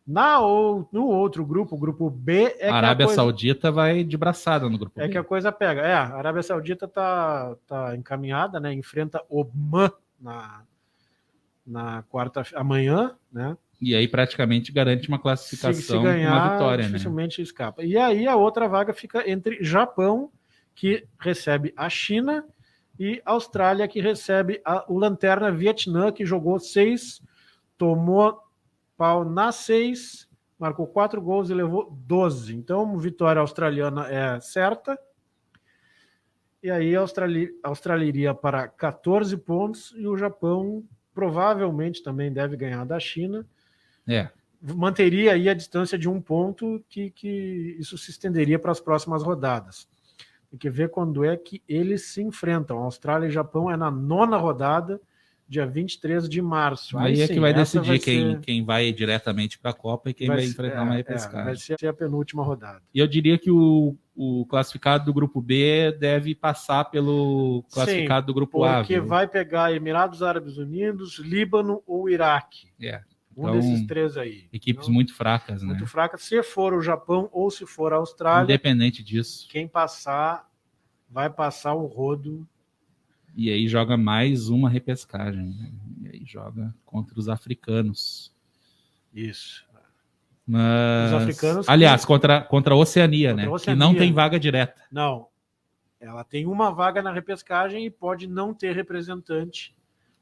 No outro grupo, o grupo B... a Arábia Saudita vai de braçada no grupo B. Que a coisa pega. A Arábia Saudita tá encaminhada, né? Enfrenta Oman na quarta amanhã, né? E aí praticamente garante uma classificação, se ganhar, uma vitória, dificilmente escapa. E aí a outra vaga fica entre Japão, que recebe a China, e Austrália, que recebe o Lanterna Vietnã, que jogou 6, tomou pau na 6, marcou 4 gols e levou 12. Então, vitória australiana é certa. E aí a Austrália iria para 14 pontos e o Japão provavelmente também deve ganhar da China. Manteria aí a distância de 1 ponto, que isso se estenderia para as próximas rodadas. Tem que ver quando é que eles se enfrentam. Austrália e Japão é na 9ª rodada, dia 23 de março. Aí é que vai decidir quem vai diretamente para a Copa e quem vai enfrentar uma repescagem. Vai ser a penúltima rodada. E eu diria que o classificado do grupo B deve passar pelo classificado do grupo A. Porque vai pegar Emirados Árabes Unidos, Líbano ou Iraque. Então, desses 3 aí. Equipes muito fracas, né? Muito fracas. Se for o Japão ou se for a Austrália... Independente disso. Quem passar, vai passar o rodo. E aí joga mais uma repescagem. Né? E aí joga contra os africanos. Isso. Mas... Os africanos... Aliás, contra a Oceania, né? Que não tem vaga direta. Não. Ela tem uma vaga na repescagem e pode não ter representante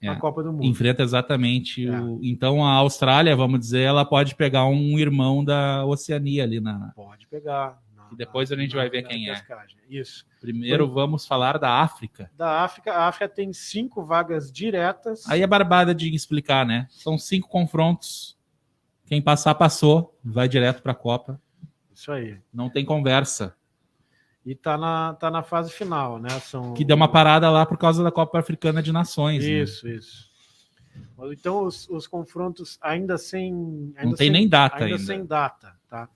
na Copa do Mundo. Enfrenta exatamente Então a Austrália, vamos dizer, ela pode pegar um irmão da Oceania ali na... Pode pegar. E depois a gente vai ver quem é. Isso. Primeiro vamos falar da África. A África tem 5 vagas diretas. Aí é barbada de explicar, né? São 5 confrontos. Quem passar, passou. Vai direto para a Copa. Isso aí. Não tem conversa. E tá na fase final, né? Que deu uma parada lá por causa da Copa Africana de Nações. Isso. Então os confrontos ainda não tem nem data ainda. Sem data, tá?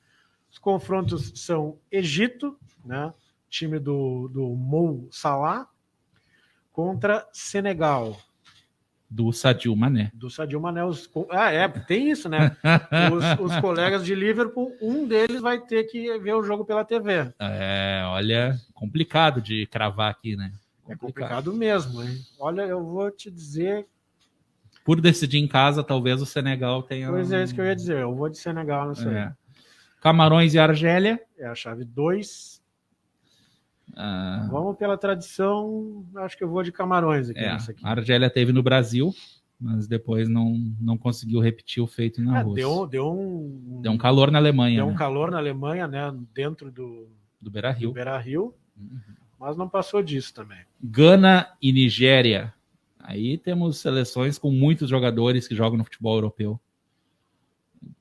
Os confrontos são Egito, né? time do Mo Salah, contra Senegal. Do Sadio Mané. Do Sadio Mané. Tem isso, né? Os colegas de Liverpool, um deles vai ter que ver o jogo pela TV. Olha, complicado de cravar aqui, né? É complicado mesmo, hein? Olha, eu vou te dizer... Por decidir em casa, talvez o Senegal tenha... Pois é, isso que eu ia dizer. Eu vou de Senegal, não sei. Camarões e Argélia. É a chave 2. Vamos pela tradição, acho que eu vou de Camarões aqui. Aqui. A Argélia teve no Brasil, mas depois não conseguiu repetir o feito na Rússia. Deu um calor na Alemanha. Deu um calor na Alemanha, né? Dentro do Beira-Rio. Mas não passou disso também. Gana e Nigéria. Aí temos seleções com muitos jogadores que jogam no futebol europeu.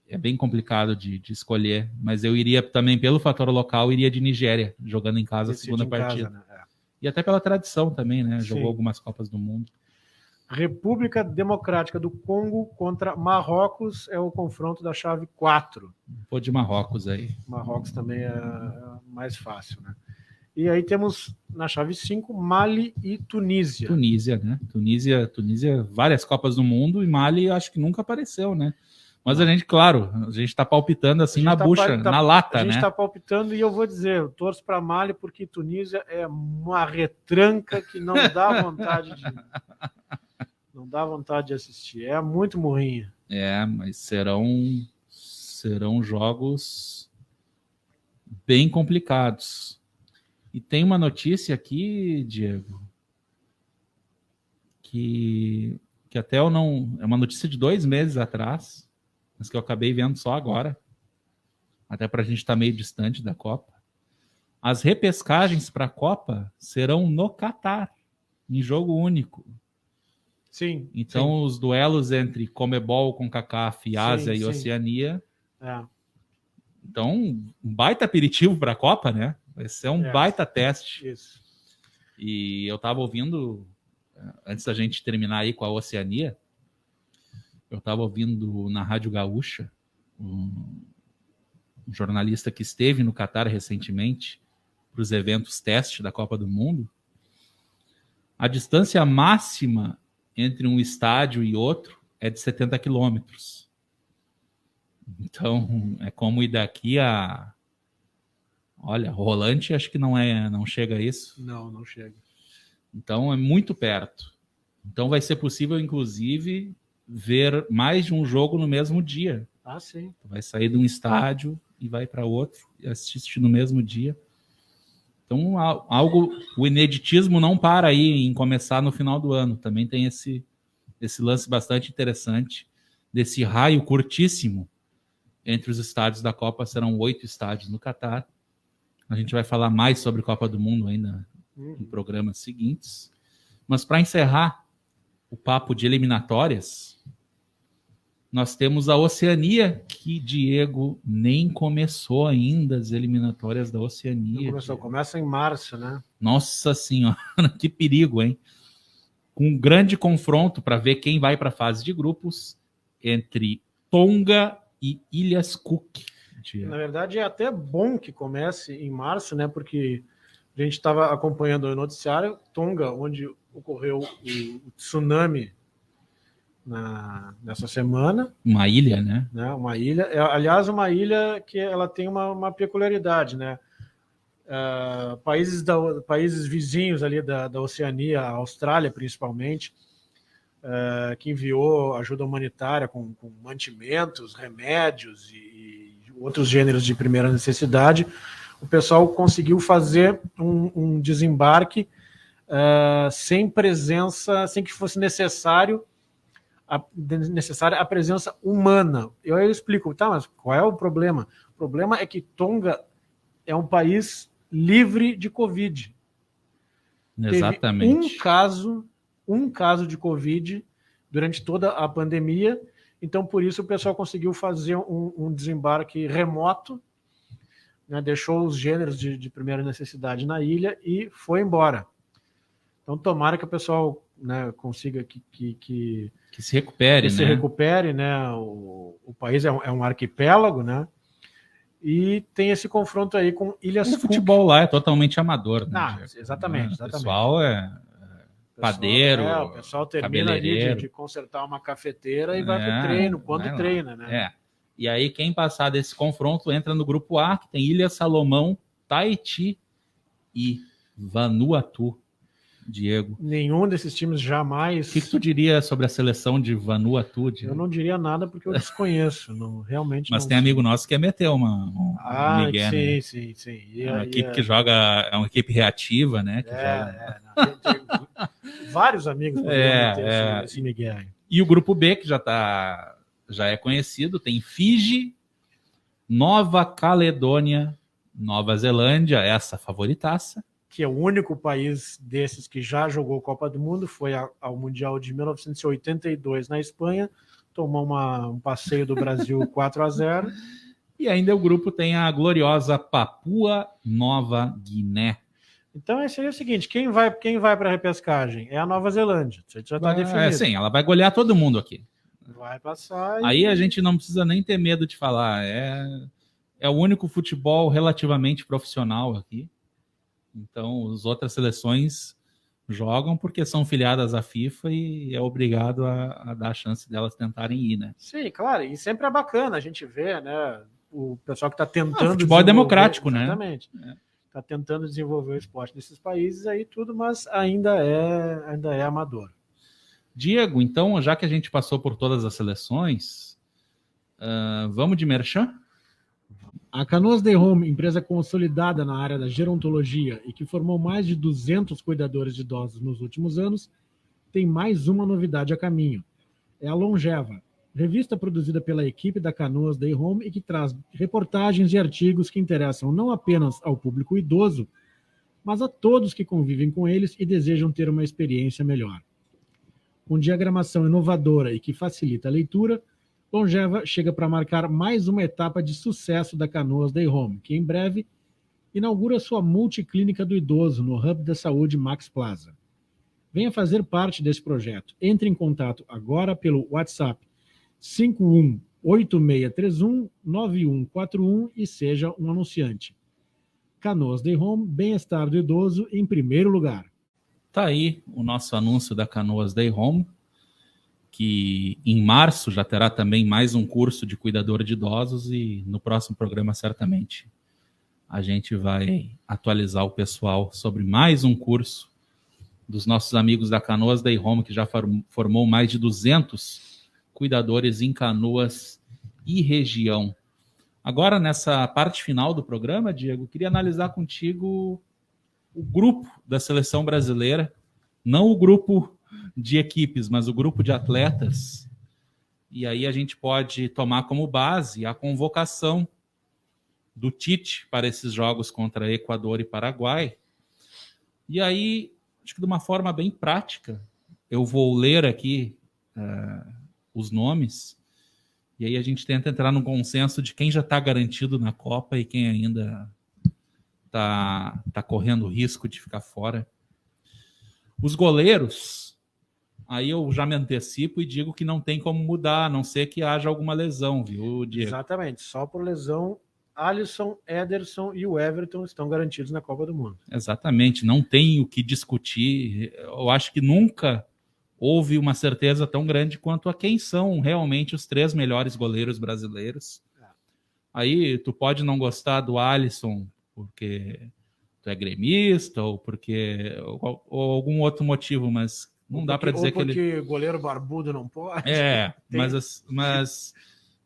É bem complicado de escolher, mas eu iria também, pelo fator local, iria de Nigéria, jogando em casa a segunda partida. Casa, né? E até pela tradição também, né? Jogou algumas Copas do Mundo. República Democrática do Congo contra Marrocos é o confronto da chave 4. Vou de Marrocos aí. Marrocos também é mais fácil, né? E aí temos na chave 5 Mali e Tunísia. Tunísia, né? Tunísia, várias Copas do Mundo, e Mali acho que nunca apareceu, né? Mas a gente está palpitando assim na bucha, na lata, né? A gente está palpitando e eu vou dizer, eu torço para Mali porque Tunísia é uma retranca que não dá vontade de assistir. É muito morrinha. Mas serão jogos bem complicados. E tem uma notícia aqui, Diego, que até eu não... É uma notícia de 2 meses atrás, mas que eu acabei vendo só agora, até para a gente estar meio distante da Copa. As repescagens para a Copa serão no Catar, em jogo único. Sim. Então, os duelos entre Comebol, CONCACAF, Ásia e Oceania. Então, um baita aperitivo para a Copa, né? Vai ser um baita teste. Isso. E eu estava ouvindo, antes da gente terminar aí com a Oceania, eu estava ouvindo na Rádio Gaúcha um jornalista que esteve no Catar recentemente para os eventos teste da Copa do Mundo. A distância máxima entre um estádio e outro é de 70 quilômetros. Então, é como ir daqui a... Olha, Rolante acho que não chega a isso. Não chega. Então, é muito perto. Então, vai ser possível, inclusive, ver mais de um jogo no mesmo dia. Sim. Vai sair de um estádio e vai para outro e assistir no mesmo dia. Então, o ineditismo não para aí em começar no final do ano. Também tem esse lance bastante interessante desse raio curtíssimo entre os estádios da Copa. Serão 8 estádios no Catar. A gente vai falar mais sobre Copa do Mundo ainda em programas seguintes. Mas para encerrar o papo de eliminatórias, nós temos a Oceania, que, Diego, nem começou ainda as eliminatórias da Oceania. Começa em março, né? Nossa Senhora, que perigo, hein? Um grande confronto para ver quem vai para a fase de grupos entre Tonga e Ilhas Cook. Na verdade, é até bom que comece em março, né? Porque a gente estava acompanhando o noticiário, Tonga, onde ocorreu o tsunami nessa semana. Uma ilha, né? Uma ilha. Aliás, uma ilha que ela tem uma peculiaridade, né? Países vizinhos ali da Oceania, a Austrália principalmente, que enviou ajuda humanitária com mantimentos, remédios e outros gêneros de primeira necessidade, o pessoal conseguiu fazer um desembarque sem presença, sem que fosse necessária a presença humana. Eu explico, mas qual é o problema? O problema é que Tonga é um país livre de Covid. Exatamente. Teve um caso de Covid durante toda a pandemia, então por isso o pessoal conseguiu fazer um desembarque remoto, né, deixou os gêneros de primeira necessidade na ilha e foi embora. Então tomara que o pessoal, né, consiga que se recupere, se recupere, né? O país é um arquipélago, né? E tem esse confronto aí com Ilhas O Cook. futebol lá é totalmente amador, né? Ah, exatamente. O pessoal é padeiro, O pessoal termina ali de consertar uma cafeteira e vai pro treino, quando treina, né? E aí, quem passar desse confronto entra no grupo A, que tem Ilha Salomão, Tahiti e Vanuatu. Diego. Nenhum desses times jamais. O que tu diria sobre a seleção de Vanuatu, Diego? Eu não diria nada porque eu desconheço, realmente. Mas tem amigo nosso que quer meter um Miguel, sim, né? sim. É uma equipe que joga, é uma equipe reativa, né? Tem vários amigos poderiam meter esse Miguel. E o grupo B, que já é conhecido, tem Fiji, Nova Caledônia, Nova Zelândia, essa favoritaça. Que é o único país desses que já jogou Copa do Mundo, foi ao Mundial de 1982 na Espanha, tomou um passeio do Brasil 4-0. E ainda o grupo tem a gloriosa Papua Nova Guiné. Então esse aí é o seguinte, quem vai para a repescagem? É a Nova Zelândia, isso já está definido. Sim, ela vai golear todo mundo aqui. Vai passar. Aí a gente não precisa nem ter medo de falar, é o único futebol relativamente profissional aqui. Então, as outras seleções jogam porque são filiadas à FIFA e é obrigado a dar a chance delas tentarem ir, né? Sim, claro, e sempre é bacana a gente ver, né? O pessoal que está tentando. O futebol é democrático, exatamente, né? Está tentando desenvolver o esporte nesses países aí, tudo, mas ainda é amador. Diego, então, já que a gente passou por todas as seleções, vamos de merchan? A Canoas Day Home, empresa consolidada na área da gerontologia e que formou mais de 200 cuidadores de idosos nos últimos anos, tem mais uma novidade a caminho. É a Longeva, revista produzida pela equipe da Canoas Day Home e que traz reportagens e artigos que interessam não apenas ao público idoso, mas a todos que convivem com eles e desejam ter uma experiência melhor. Com diagramação inovadora e que facilita a leitura, Longeva chega para marcar mais uma etapa de sucesso da Canoas Day Home, que em breve inaugura sua multiclínica do idoso no Hub da Saúde Max Plaza. Venha fazer parte desse projeto. Entre em contato agora pelo WhatsApp 5186319141 e seja um anunciante. Canoas Day Home, bem-estar do idoso em primeiro lugar. Tá aí o nosso anúncio da Canoas Day Home, que em março já terá também mais um curso de cuidador de idosos e no próximo programa certamente a gente vai atualizar o pessoal sobre mais um curso dos nossos amigos da Canoas Day Home, que já formou mais de 200 cuidadores em Canoas e região. Agora, nessa parte final do programa, Diego, queria analisar contigo o grupo da seleção brasileira, não o grupo de equipes, mas o grupo de atletas. E aí a gente pode tomar como base a convocação do Tite para esses jogos contra Equador e Paraguai. E aí, acho que de uma forma bem prática, eu vou ler aqui os nomes, e aí a gente tenta entrar num consenso de quem já está garantido na Copa e quem ainda está correndo risco de ficar fora. Os goleiros, aí eu já me antecipo e digo que não tem como mudar, a não ser que haja alguma lesão, viu, Diego? Exatamente, só por lesão, Alisson, Ederson e o Everton estão garantidos na Copa do Mundo. Exatamente, não tem o que discutir. Eu acho que nunca houve uma certeza tão grande quanto a quem são realmente os 3 melhores goleiros brasileiros. Aí tu pode não gostar do Alisson porque tu é gremista ou porque ou algum outro motivo, mas não dá para dizer que ele... porque goleiro barbudo não pode. Mas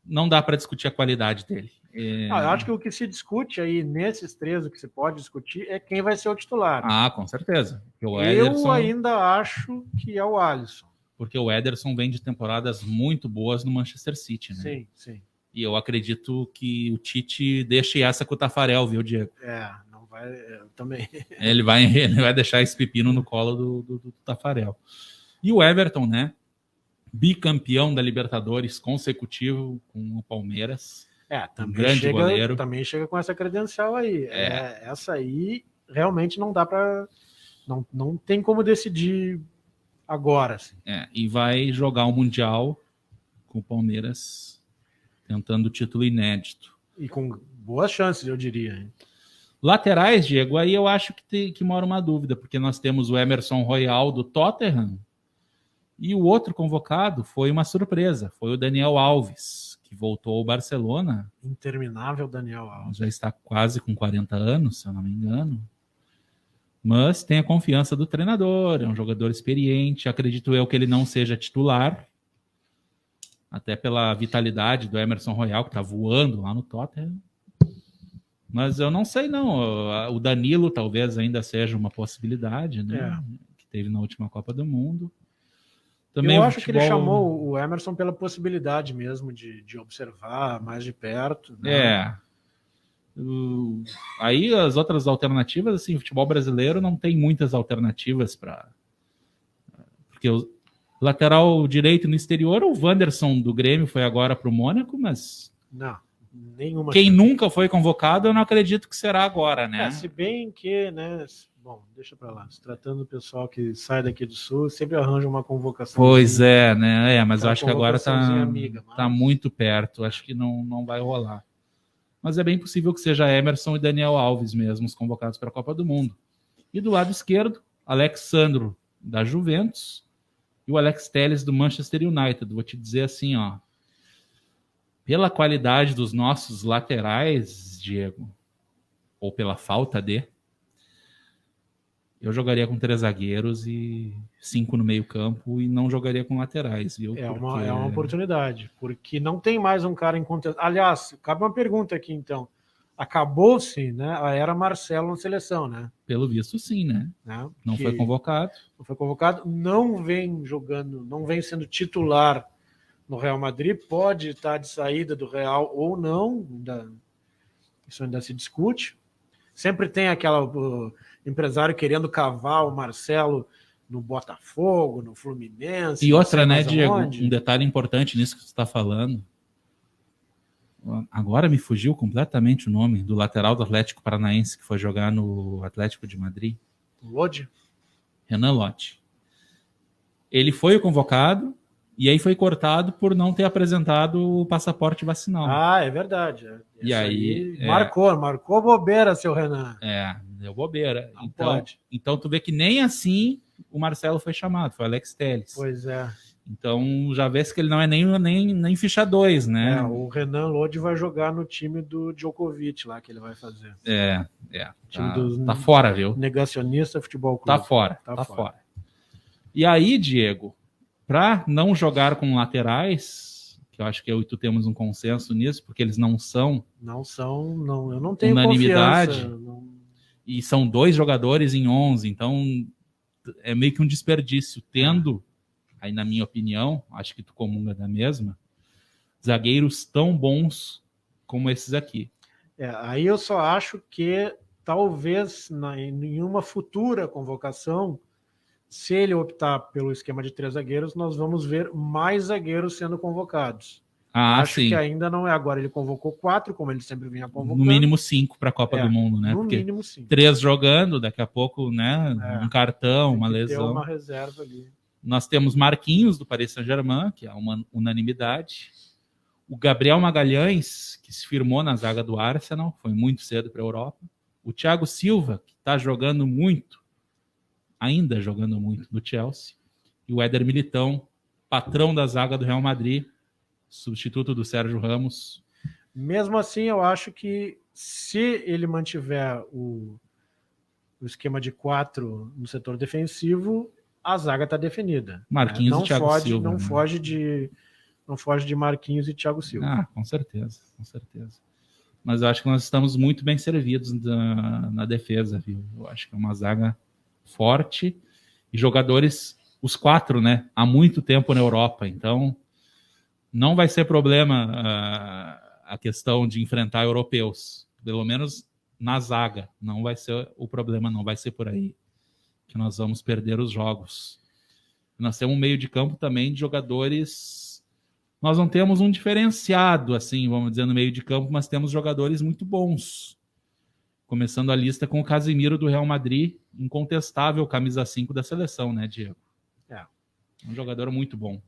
não dá para discutir a qualidade dele. Eu acho que o que se discute aí nesses 3, o que se pode discutir é quem vai ser o titular. Ah, com certeza. Eu ainda acho que é o Alisson. Porque o Ederson vem de temporadas muito boas no Manchester City, né? Sim, sim. E eu acredito que o Tite deixe essa com o Tafarel, viu, Diego? Não vai... também. Ele vai deixar esse pepino no colo do Tafarel. E o Everton, né? Bicampeão da Libertadores consecutivo com o Palmeiras. Também goleiro. Também chega com essa credencial aí. Essa aí realmente não dá para... Não tem como decidir agora. Assim. E vai jogar o Mundial com o Palmeiras tentando o título inédito. E com boas chances, eu diria. Hein? Laterais, Diego, aí eu acho que mora uma dúvida, porque nós temos o Emerson Royal do Tottenham e o outro convocado foi uma surpresa, foi o Daniel Alves, que voltou ao Barcelona. Interminável Daniel Alves. Já está quase com 40 anos, se eu não me engano. Mas tem a confiança do treinador, é um jogador experiente, acredito eu que ele não seja titular, até pela vitalidade do Emerson Royal, que está voando lá no Tottenham. Mas eu não sei, não. O Danilo talvez ainda seja uma possibilidade, né? Que teve na última Copa do Mundo. Também eu acho que ele chamou o Emerson pela possibilidade mesmo de observar mais de perto. Né? Aí as outras alternativas, assim, o futebol brasileiro não tem muitas alternativas para. Porque o lateral direito no exterior, o Wanderson do Grêmio foi agora para o Mônaco, mas. Não. Nenhuma Quem chance. nunca foi convocado, eu não acredito que será agora, né? Se bem que, né? Bom, deixa pra lá. Se tratando do pessoal que sai daqui do Sul, sempre arranja uma convocação. Pois é, né? Mas eu acho que agora amiga, tá muito perto. Acho que não vai rolar. Mas é bem possível que seja Emerson e Daniel Alves mesmo, os convocados para a Copa do Mundo. E do lado esquerdo, Alexandro da Juventus e o Alex Telles do Manchester United. Vou te dizer assim, ó. Pela qualidade dos nossos laterais, Diego, ou pela falta de, eu jogaria com 3 zagueiros e 5 no meio campo e não jogaria com laterais. Viu? É uma oportunidade, porque não tem mais um cara em conta. Aliás, cabe uma pergunta aqui, então. Acabou-se, né, a era Marcelo na seleção, né? Pelo visto, sim, né? Não foi convocado. Não foi convocado, não vem jogando, não vem sendo titular no Real Madrid, pode estar de saída do Real ou não, isso ainda se discute. Sempre tem o empresário querendo cavar o Marcelo no Botafogo, no Fluminense. E outra, né, Diego, um detalhe importante nisso que você está falando. Agora me fugiu completamente o nome do lateral do Atlético Paranaense que foi jogar no Atlético de Madrid. Lodi? Renan Lodi. Ele foi convocado, e aí foi cortado por não ter apresentado o passaporte vacinal. É verdade. E aí marcou bobeira, seu Renan. Deu bobeira. Então tu vê que nem assim o Marcelo foi chamado, foi Alex Telles. Pois é. Então já vê que ele não é nem ficha 2, né? O Renan Lodi vai jogar no time do Djokovic lá que ele vai fazer. Tá fora, viu? Negacionista Futebol Clube. Tá fora. E aí, Diego, para não jogar com laterais, que eu acho que eu e tu temos um consenso nisso, porque eles não são... eu não tenho unanimidade, confiança. E são 2 jogadores em 11, então é meio que um desperdício, tendo, aí na minha opinião, acho que tu comunga da mesma, zagueiros tão bons como esses aqui. Aí eu só acho que talvez em uma futura convocação, se ele optar pelo esquema de 3 zagueiros, nós vamos ver mais zagueiros sendo convocados. Acho sim. que ainda não é agora. Ele convocou 4, como ele sempre vinha convocando. No mínimo 5 para a Copa do Mundo, né? No Porque mínimo 5. 3 jogando, daqui a pouco, né? Um cartão, uma lesão. Tem uma reserva ali. Nós temos Marquinhos, do Paris Saint-Germain, que é uma unanimidade. O Gabriel Magalhães, que se firmou na zaga do Arsenal, foi muito cedo para a Europa. O Thiago Silva, que está jogando muito, ainda jogando muito no Chelsea. E o Éder Militão, patrão da zaga do Real Madrid, substituto do Sérgio Ramos. Mesmo assim, eu acho que se ele mantiver o esquema de 4 no setor defensivo, a zaga está definida. Marquinhos e Thiago Silva. Não foge de Marquinhos e Thiago Silva. Com certeza. Mas eu acho que nós estamos muito bem servidos na defesa, viu? Eu acho que é uma zaga forte e jogadores, os 4, né? Há muito tempo na Europa, então não vai ser problema a questão de enfrentar europeus, pelo menos na zaga, não vai ser o problema, não vai ser por aí que nós vamos perder os jogos. Nós temos um meio de campo também de jogadores, nós não temos um diferenciado, assim, vamos dizer, no meio de campo, mas temos jogadores muito bons. Começando a lista com o Casemiro do Real Madrid, incontestável camisa 5 da seleção, né, Diego? Um jogador muito bom.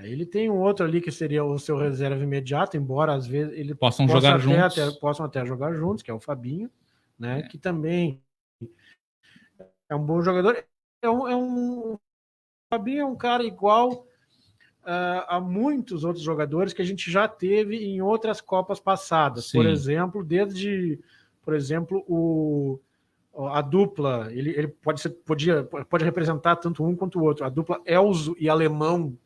Ele tem um outro ali que seria o seu reserva imediato, embora às vezes ele possam jogar juntos. Possam até jogar juntos, que é o Fabinho, né? Que também é um bom jogador. O Fabinho é um cara igual a muitos outros jogadores que a gente já teve em outras Copas passadas. Sim. Por exemplo, a dupla, ele pode representar tanto um quanto o outro. A dupla Elzo e Alemão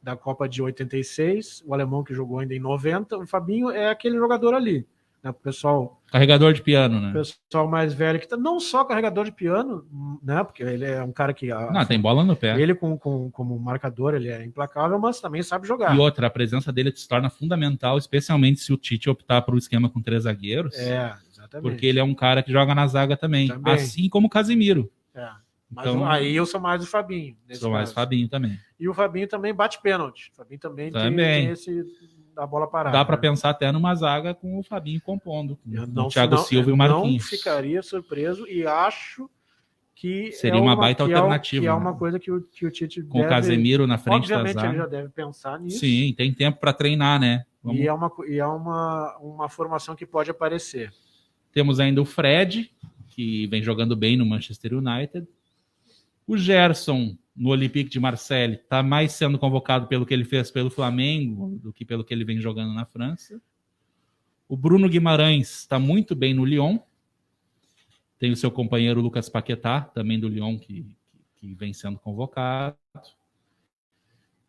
da Copa de 86, o alemão que jogou ainda em 90, o Fabinho é aquele jogador ali. Né? O pessoal... Carregador de piano, né? O pessoal mais velho, que não só carregador de piano, né? Porque ele é um cara que... tem bola no pé. Ele, como marcador, ele é implacável, mas também sabe jogar. E outra, a presença dele se torna fundamental, especialmente se o Tite optar por um esquema com 3 zagueiros. Exatamente. Porque ele é um cara que joga na zaga também. Assim como o Casemiro. Mas então, aí eu sou mais o Fabinho. Sou mais o Fabinho também. E o Fabinho também bate pênalti. O Fabinho também. Tem esse da bola parada. Dá para pensar até numa zaga com o Fabinho compondo. O Thiago Silva e o Marquinhos. Não ficaria surpreso e acho que seria uma baita alternativa. Que é uma coisa que o Tite com o Casemiro na frente da zaga. Obviamente ele já deve pensar nisso. Sim, tem tempo para treinar, né? E é uma formação que pode aparecer. Temos ainda o Fred, que vem jogando bem no Manchester United. O Gerson, no Olympique de Marseille, está mais sendo convocado pelo que ele fez pelo Flamengo do que pelo que ele vem jogando na França. O Bruno Guimarães está muito bem no Lyon. Tem o seu companheiro Lucas Paquetá, também do Lyon, que vem sendo convocado.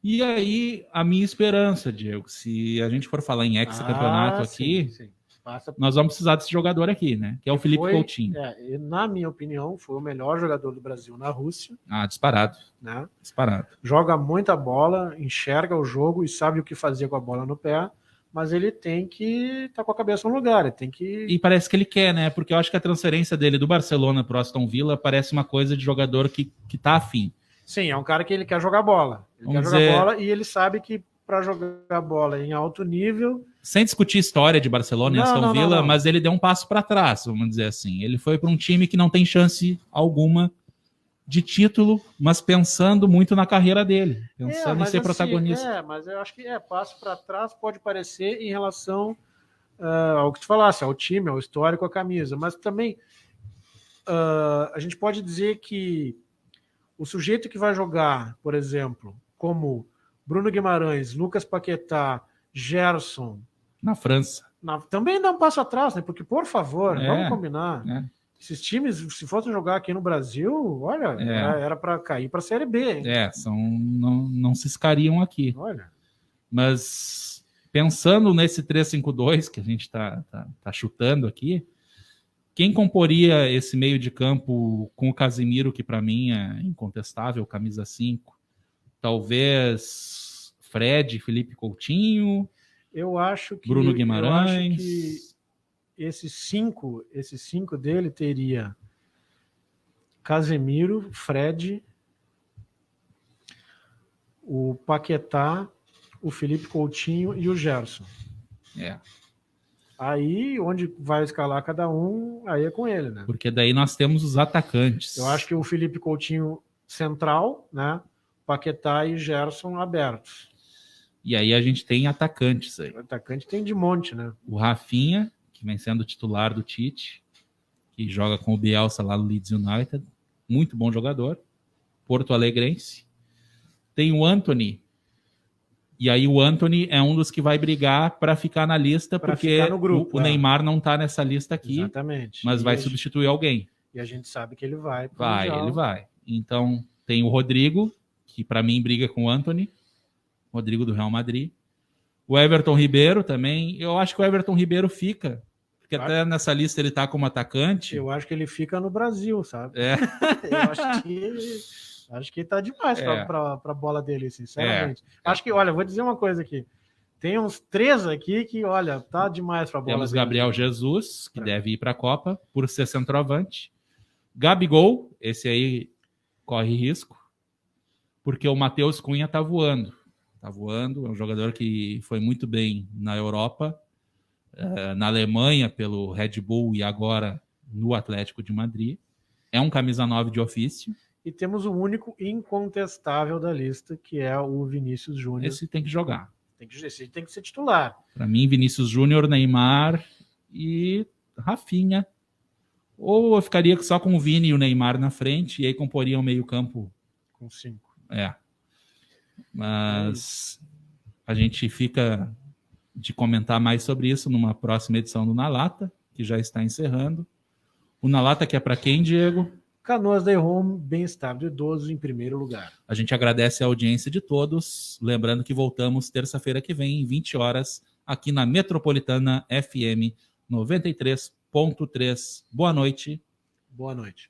E aí, a minha esperança, Diego, se a gente for falar em ex-campeonato aqui... Sim. Nós vamos precisar desse jogador aqui, né? Que é o Felipe Coutinho. Na minha opinião, foi o melhor jogador do Brasil na Rússia. Disparado. Né? Disparado. Joga muita bola, enxerga o jogo e sabe o que fazer com a bola no pé, mas ele tem que estar com a cabeça no lugar. Ele tem que... E parece que ele quer, né? Porque eu acho que a transferência dele do Barcelona para o Aston Villa parece uma coisa de jogador que tá afim. Sim, é um cara que ele quer jogar bola. Ele quer jogar bola e ele sabe que para jogar bola em alto nível... Sem discutir história de Barcelona e Aston Villa, mas ele deu um passo para trás, vamos dizer assim. Ele foi para um time que não tem chance alguma de título, mas pensando muito na carreira dele, pensando em ser protagonista. Mas eu acho que passo para trás pode parecer em relação ao que tu falasse, ao time, ao histórico, à camisa. Mas também a gente pode dizer que o sujeito que vai jogar, por exemplo, como Bruno Guimarães, Lucas Paquetá, Gerson... Na França. Também dá um passo atrás, né? Porque, por favor, vamos combinar. Esses times, se fossem jogar aqui no Brasil, olha, era para cair para a Série B. Não ciscariam aqui. Olha. Mas pensando nesse 3-5-2 que a gente tá chutando aqui, quem comporia esse meio de campo com o Casemiro, que para mim é incontestável, camisa 5? Talvez Fred, Felipe Coutinho... Eu acho que Bruno Guimarães. Esses cinco dele teria Casemiro, Fred, o Paquetá, o Felipe Coutinho e o Gerson. Aí, onde vai escalar cada um, aí é com ele, né? Porque daí nós temos os atacantes. Eu acho que o Felipe Coutinho central, né? Paquetá e Gerson abertos. E aí a gente tem atacantes aí. O atacante tem de monte, né? O Rafinha, que vem sendo titular do Tite, que joga com o Bielsa lá no Leeds United. Muito bom jogador. Porto Alegrense. Tem o Antony. E aí o Antony é um dos que vai brigar para ficar na lista, porque no grupo, o Neymar não tá nessa lista aqui. Exatamente. Mas vai substituir alguém. E a gente sabe que ele vai. Ele vai. Então tem o Rodrigo, que para mim briga com o Antony. Rodrigo do Real Madrid. O Everton Ribeiro também. Eu acho que o Everton Ribeiro fica. Porque até nessa lista ele tá como atacante. Eu acho que ele fica no Brasil, sabe? Eu acho que tá demais pra bola dele, sinceramente. Acho que, olha, vou dizer uma coisa aqui. Tem uns 3 aqui que, olha, tá demais pra bola Temos dele. Gabriel Jesus, que deve ir pra Copa, por ser centroavante. Gabigol, esse aí corre risco. Porque o Matheus Cunha tá voando. É um jogador que foi muito bem na Europa, na Alemanha pelo Red Bull e agora no Atlético de Madrid. É um camisa 9 de ofício. E temos o único incontestável da lista, que é o Vinícius Júnior. Esse tem que jogar. Esse tem que ser titular. Para mim, Vinícius Júnior, Neymar e Rafinha. Ou eu ficaria só com o Vini e o Neymar na frente, e aí comporia o meio-campo. Com 5. Mas a gente fica de comentar mais sobre isso numa próxima edição do Na Lata, que já está encerrando. O Na Lata que é para quem, Diego? Canoas Day Home, bem-estar do idoso em primeiro lugar. A gente agradece a audiência de todos. Lembrando que voltamos terça-feira que vem, 20 horas, aqui na Metropolitana FM 93.3. Boa noite. Boa noite.